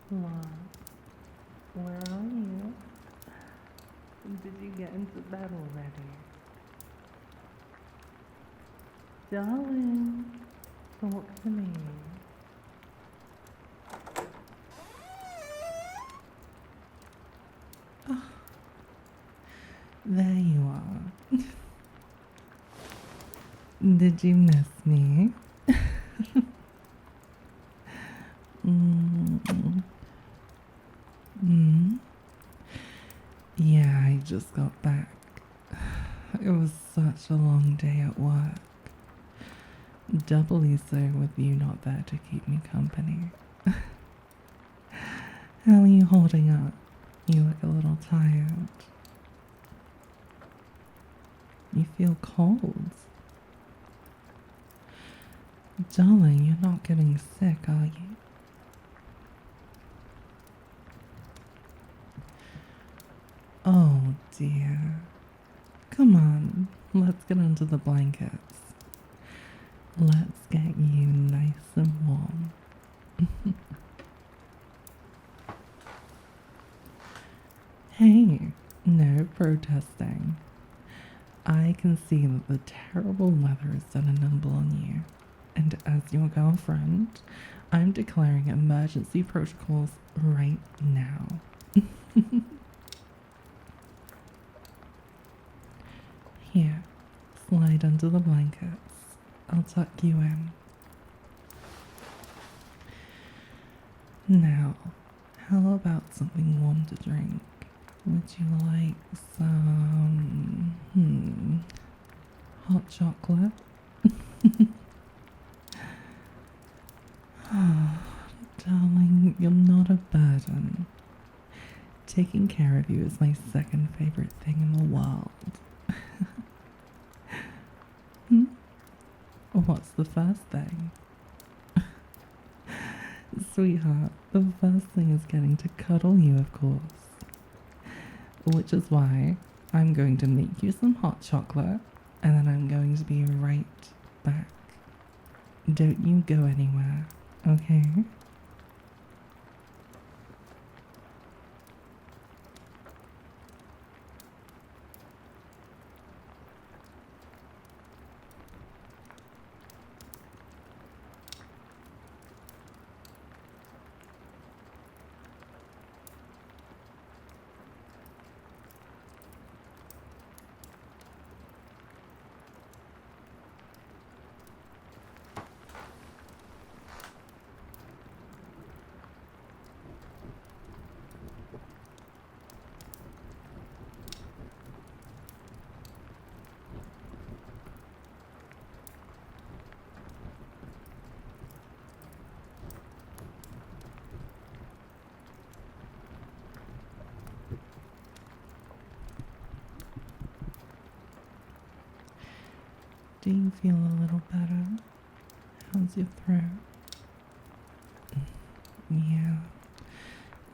What? Where are you? Did you get into bed already? Darling, talk to me. Oh, there you are. Did you miss me? mm. Mm. Yeah, I just got back. It was such a long day at work. Doubly so with you not there to keep me company. How are you holding up? You look a little tired. You feel cold. Darling, you're not getting sick, are you? Oh dear. Come on, let's get under the blankets. Let's get you nice and warm. Hey, no protesting. I can see that the terrible weather has done a number on you, and as your girlfriend, I'm declaring emergency protocols right now. Here, slide under the blankets. I'll tuck you in. Now, how about something warm to drink? Would you like some hot chocolate? Oh, darling, you're not a burden. Taking care of you is my second favorite thing in the world. What's the first thing? Sweetheart, the first thing is getting to cuddle you, of course. Which is why I'm going to make you some hot chocolate, and then I'm going to be right back. Don't you go anywhere, okay? Do you feel a little better? How's your throat? Yeah,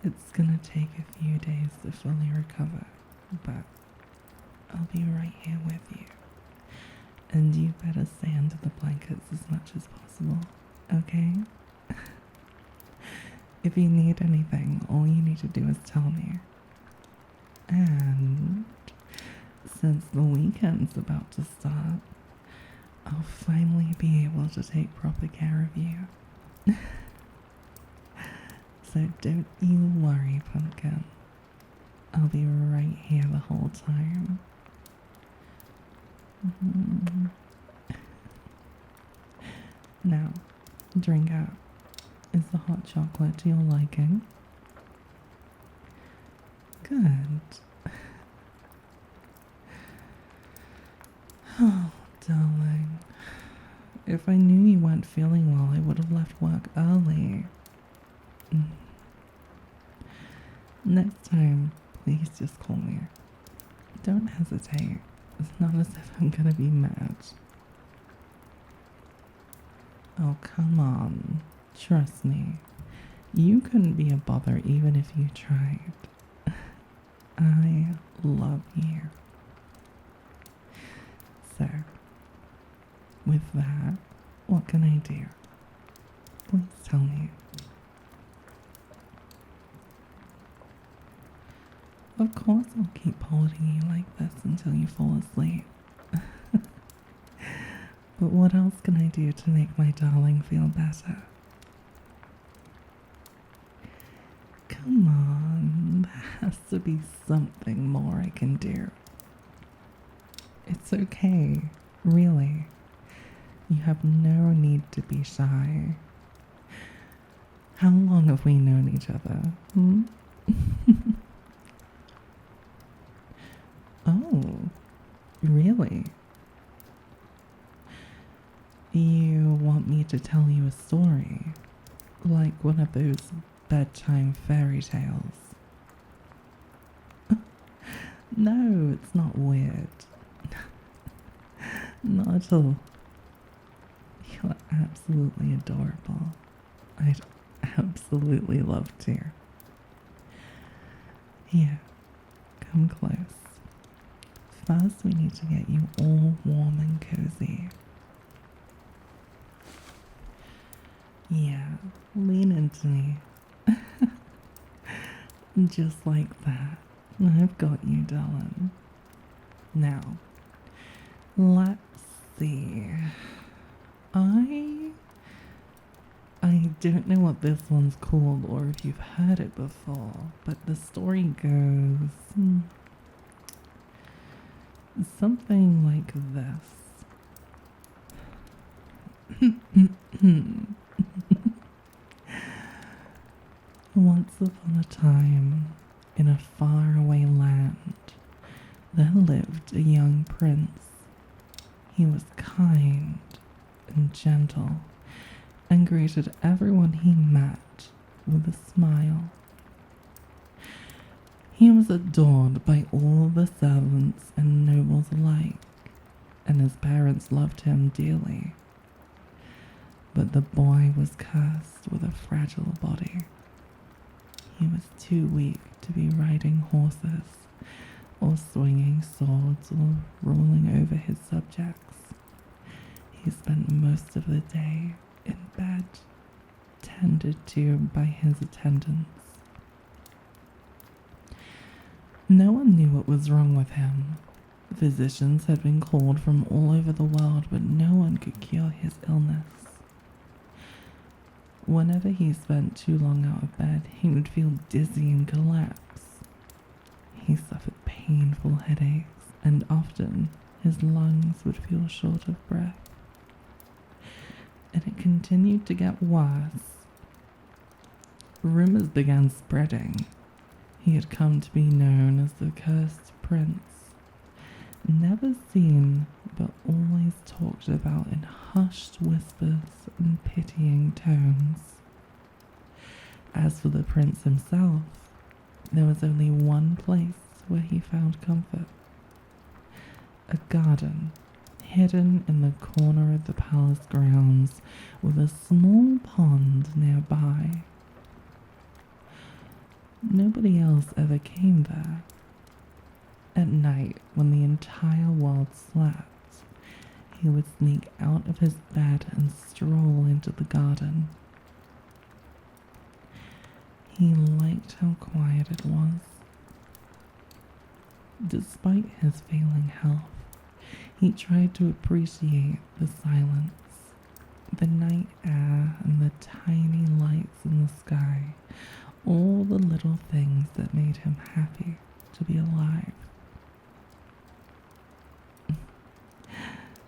it's gonna take a few days to fully recover, but I'll be right here with you. And you better stay under the blankets as much as possible, okay? If you need anything, all you need to do is tell me. And since the weekend's about to start, I'll finally be able to take proper care of you. So don't you worry, Pumpkin. I'll be right here the whole time. Now, drink up. Is the hot chocolate to your liking? Good. Oh, darling. If I knew you weren't feeling well, I would have left work early. Next time, please just call me. Don't hesitate. It's not as if I'm gonna be mad. Oh, come on. Trust me. You couldn't be a bother even if you tried. I love you. So, with that, what can I do? Please tell me. Of course I'll keep holding you like this until you fall asleep. But what else can I do to make my darling feel better? Come on, there has to be something more I can do. It's okay, really. You have no need to be shy. How long have we known each other? Oh, really? You want me to tell you a story? Like one of those bedtime fairy tales? No, it's not weird. Not at all. You're absolutely adorable. I'd absolutely love to. Here, come close. First, we need to get you all warm and cozy. Yeah, lean into me. Just like that. I've got you, darling. Now, let's see. I don't know what this one's called or if you've heard it before, but the story goes something like this. Once upon a time, in a faraway land, there lived a young prince. He was kind and gentle and greeted everyone he met with a smile. He was adored by all the servants and nobles alike, and his parents loved him dearly. But the boy was cursed with a fragile body. He was too weak to be riding horses, or swinging swords, or ruling over his subjects. He spent most of the day in bed, tended to by his attendants. No one knew what was wrong with him. Physicians had been called from all over the world, but no one could cure his illness. Whenever he spent too long out of bed, he would feel dizzy and collapse. He suffered painful headaches, and often his lungs would feel short of breath. And it continued to get worse. Rumors began spreading. He had come to be known as the Cursed Prince, never seen but always talked about in hushed whispers and pitying tones. As for the prince himself, there was only one place where he found comfort. A garden hidden in the corner of the palace grounds with a small pond nearby. Nobody else ever came there. At night, when the entire world slept, he would sneak out of his bed and stroll into the garden. He liked how quiet it was. Despite his failing health, he tried to appreciate the silence, the night air, and the tiny lights in the sky, all the little things that made him happy to be alive.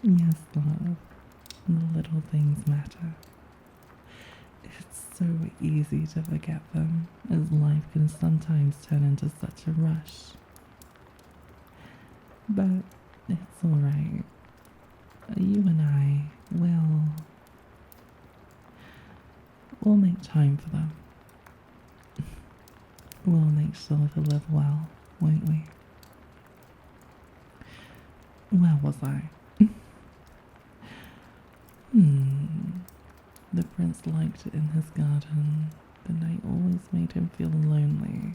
Yes, love, the little things matter. It's so easy to forget them, as life can sometimes turn into such a rush. But it's alright. You and I we'll make time for them. We'll make sure to live well, won't we? Where was I? The prince liked it in his garden. The night always made him feel lonely.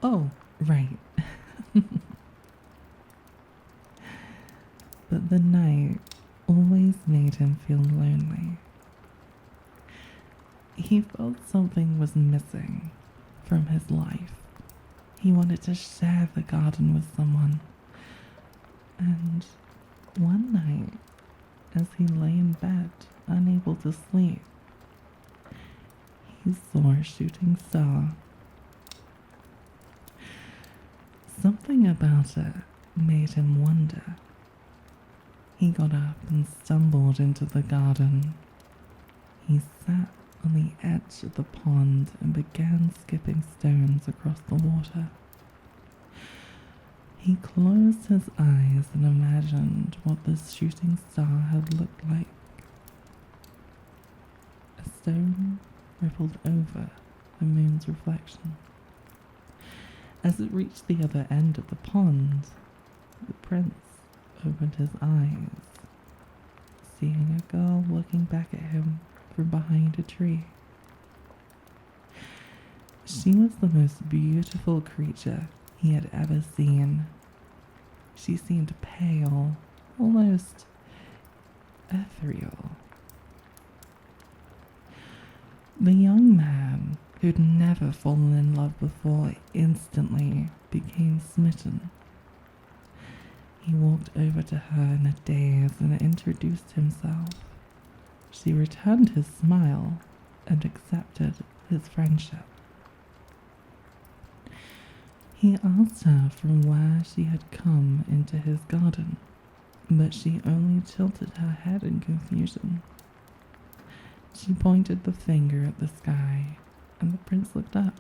Oh, right. But the night always made him feel lonely. He felt something was missing. from his life. He wanted to share the garden with someone. And one night, as he lay in bed, unable to sleep, he saw a shooting star. Something about it made him wonder. He got up and stumbled into the garden. He sat on the edge of the pond and began skipping stones across the water. He closed his eyes and imagined what this shooting star had looked like. A stone rippled over the moon's reflection. As it reached the other end of the pond, the prince opened his eyes, seeing a girl looking back at him from behind a tree. She was the most beautiful creature he had ever seen. She seemed pale, almost ethereal. The young man, who'd never fallen in love before, instantly became smitten. He walked over to her in a daze and introduced himself. She returned his smile and accepted his friendship. He asked her from where she had come into his garden, but she only tilted her head in confusion. She pointed the finger at the sky, and the prince looked up,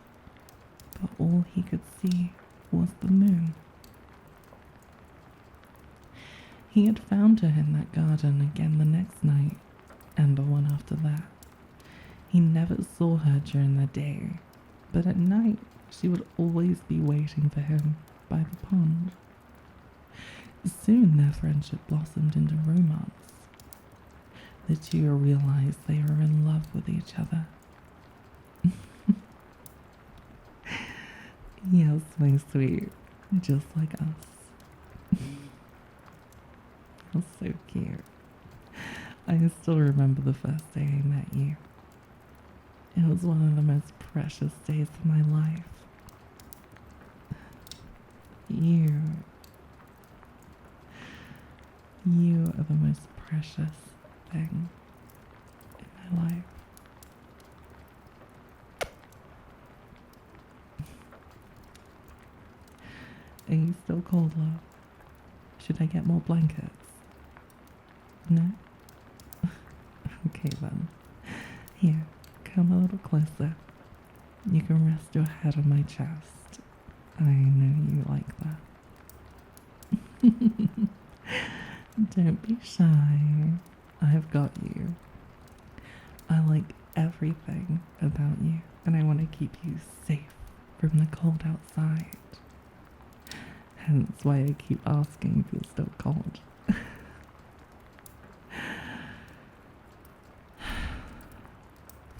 but all he could see was the moon. He had found her in that garden again the next night, and the one after that. He never saw her during the day, but at night she would always be waiting for him by the pond. Soon their friendship blossomed into romance. The two realized they were in love with each other. Yes, my sweet, just like us. That's so cute. I still remember the first day I met you. It was one of the most precious days of my life. You are the most precious thing in my life. Are you still cold, love? Should I get more blankets? No? Okay then. Here, come a little closer. You can rest your head on my chest. I know you like that. Don't be shy. I've got you. I like everything about you, and I want to keep you safe from the cold outside. Hence why I keep asking if you're still cold.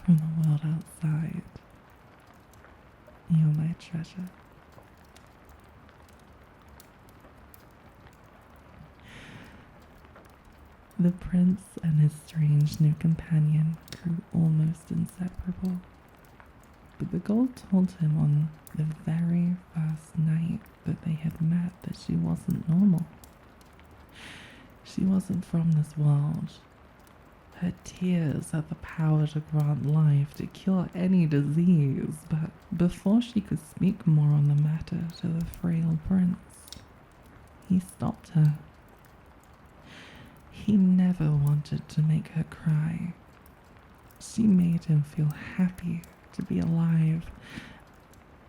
From the world outside, you're my treasure. The prince and his strange new companion grew almost inseparable, but the girl told him on the very first night that they had met that she wasn't normal. She wasn't from this world. Her tears had the power to grant life, to cure any disease, but before she could speak more on the matter to the frail prince, he stopped her. He never wanted to make her cry. She made him feel happy to be alive,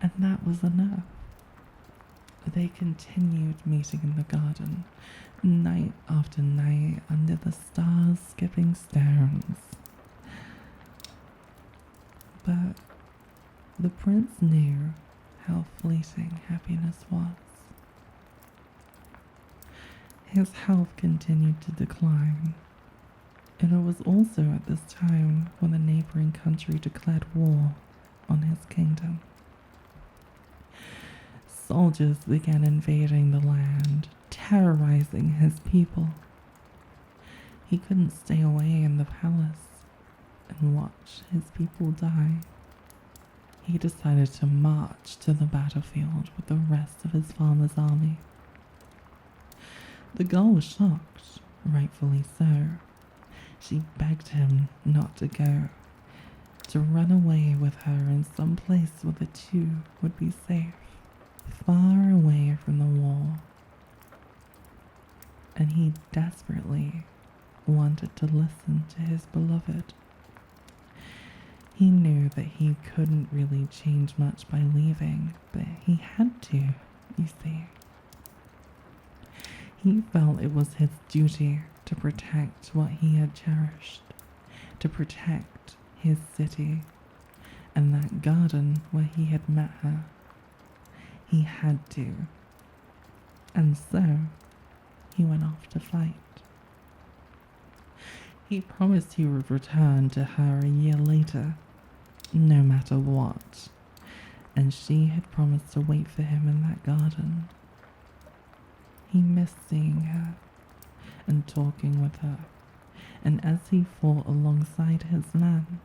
and that was enough. They continued meeting in the garden, night after night, under the stars skipping stones. But the prince knew how fleeting happiness was. His health continued to decline, and it was also at this time when the neighboring country declared war on his kingdom. Soldiers began invading the land, terrorizing his people. He couldn't stay away in the palace and watch his people die. he decided to march to the battlefield with the rest of his father's army. The girl was shocked, rightfully so. She begged him not to go, to run away with her in some place where the two would be safe, far away from the war. And he desperately wanted to listen to his beloved. He knew that he couldn't really change much by leaving, but he had to, you see. He felt it was his duty to protect what he had cherished, to protect his city and that garden where he had met her. He had to. And so, he went off to fight. He promised he would return to her a year later, no matter what, and she had promised to wait for him in that garden. He missed seeing her and talking with her, and as he fought alongside his men,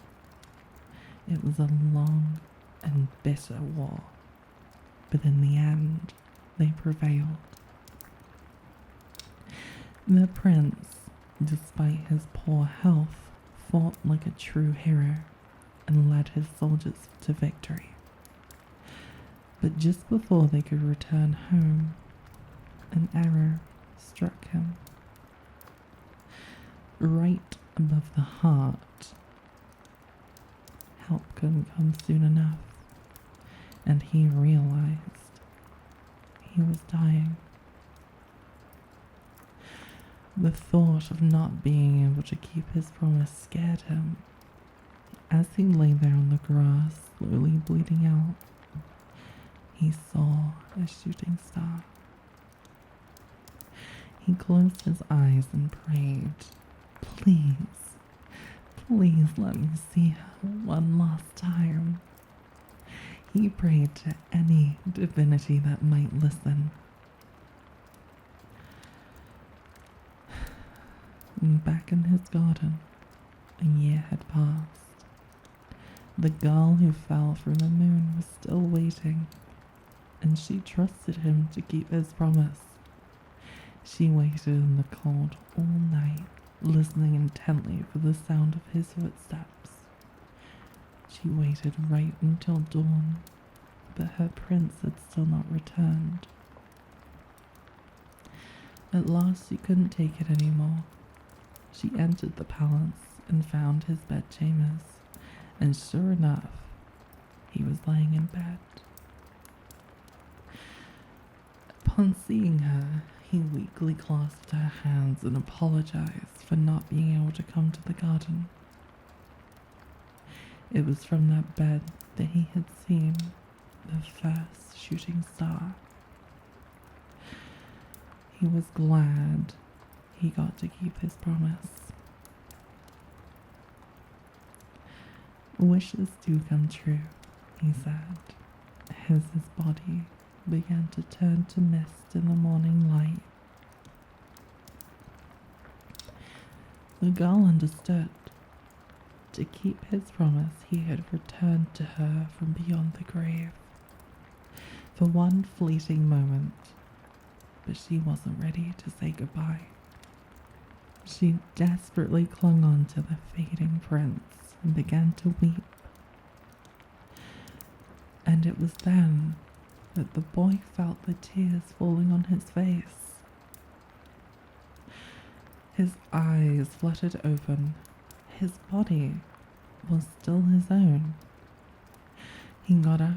it was a long and bitter war, but in the end, they prevailed. The prince, despite his poor health, fought like a true hero and led his soldiers to victory. But just before they could return home, an arrow struck him. Right above the heart. Help couldn't come soon enough, and he realized he was dying. The thought of not being able to keep his promise scared him. As he lay there on the grass, slowly bleeding out, he saw a shooting star. He closed his eyes and prayed, "Please, please let me see her one last time." He prayed to any divinity that might listen. Back in his garden, a year had passed. The girl who fell from the moon was still waiting, and she trusted him to keep his promise. She waited in the cold all night, listening intently for the sound of his footsteps. She waited right until dawn, but her prince had still not returned. At last she couldn't take it anymore. She entered the palace and found his bedchambers, and sure enough, he was lying in bed. Upon seeing her, he weakly clasped her hands and apologized for not being able to come to the garden. It was from that bed that he had seen the first shooting star. He was glad he got to keep his promise. Wishes do come true, he said, as his body began to turn to mist in the morning light. The girl understood. To keep his promise, he had returned to her from beyond the grave. For one fleeting moment, but she wasn't ready to say goodbye. She desperately clung on to the fading prince and began to weep. And it was then that the boy felt the tears falling on his face. His eyes fluttered open. His body was still his own. He got up,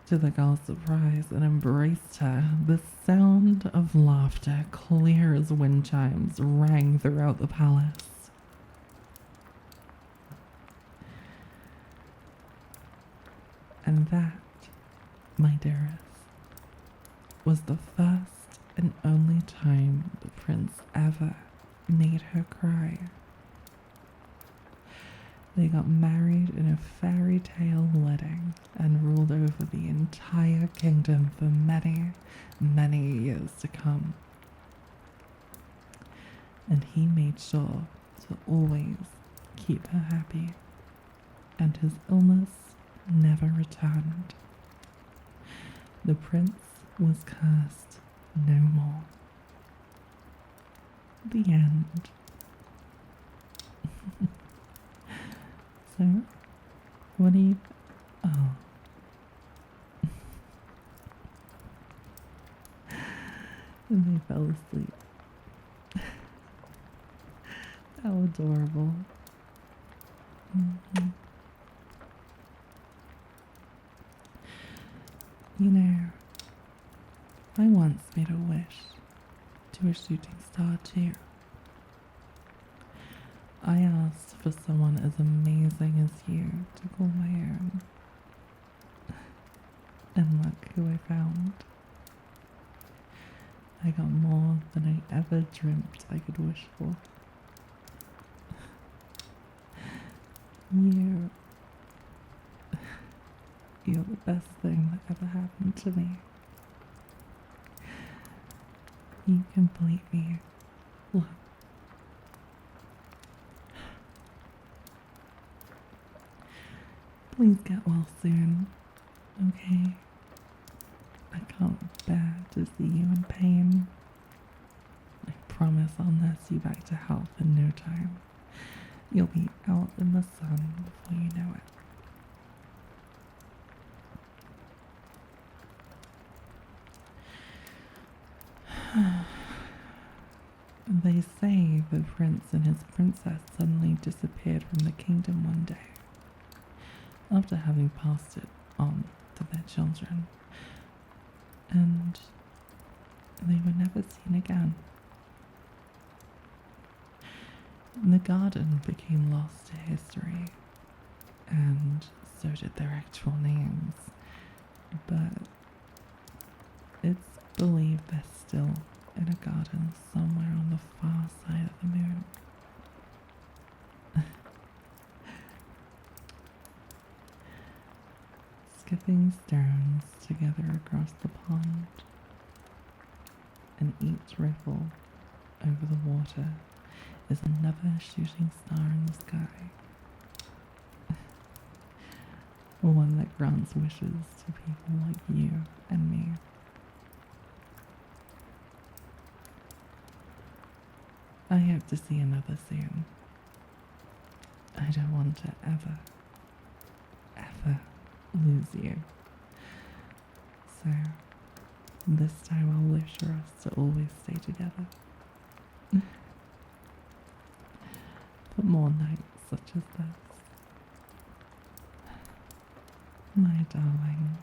to the girl's surprise, and embraced her. The sound of laughter, clear as wind chimes, rang throughout the palace. And that, my dearest, was the first and only time the prince ever made her cry. They got married in a fairy tale wedding and ruled over the entire kingdom for many, many years to come. And he made sure to always keep her happy, and his illness never returned. The prince was cursed no more. The end. So, what do you... Oh. And they fell asleep. How adorable. Mm-hmm. You know, I once made a wish to a shooting star too. I asked for someone as amazing as you to call my own. And look who I found. I got more than I ever dreamt I could wish for. You're the best thing that ever happened to me. You complete me. Look. Please get well soon, okay? I can't bear to see you in pain. I promise I'll nurse you back to health in no time. You'll be out in the sun before you know it. They say the prince and his princess suddenly disappeared from the kingdom one day, after having passed it on to their children, and they were never seen again. The garden became lost to history, and so did their actual names, but it's believed they're still in a garden somewhere on the far side of the moon. Skipping stones together across the pond, and each ripple over the water is another shooting star in the sky. One that grants wishes to people like you and me. I hope to see another soon. I don't want to ever lose you. So, this time I'll wish for us to always stay together. For more nights such as this. My darling.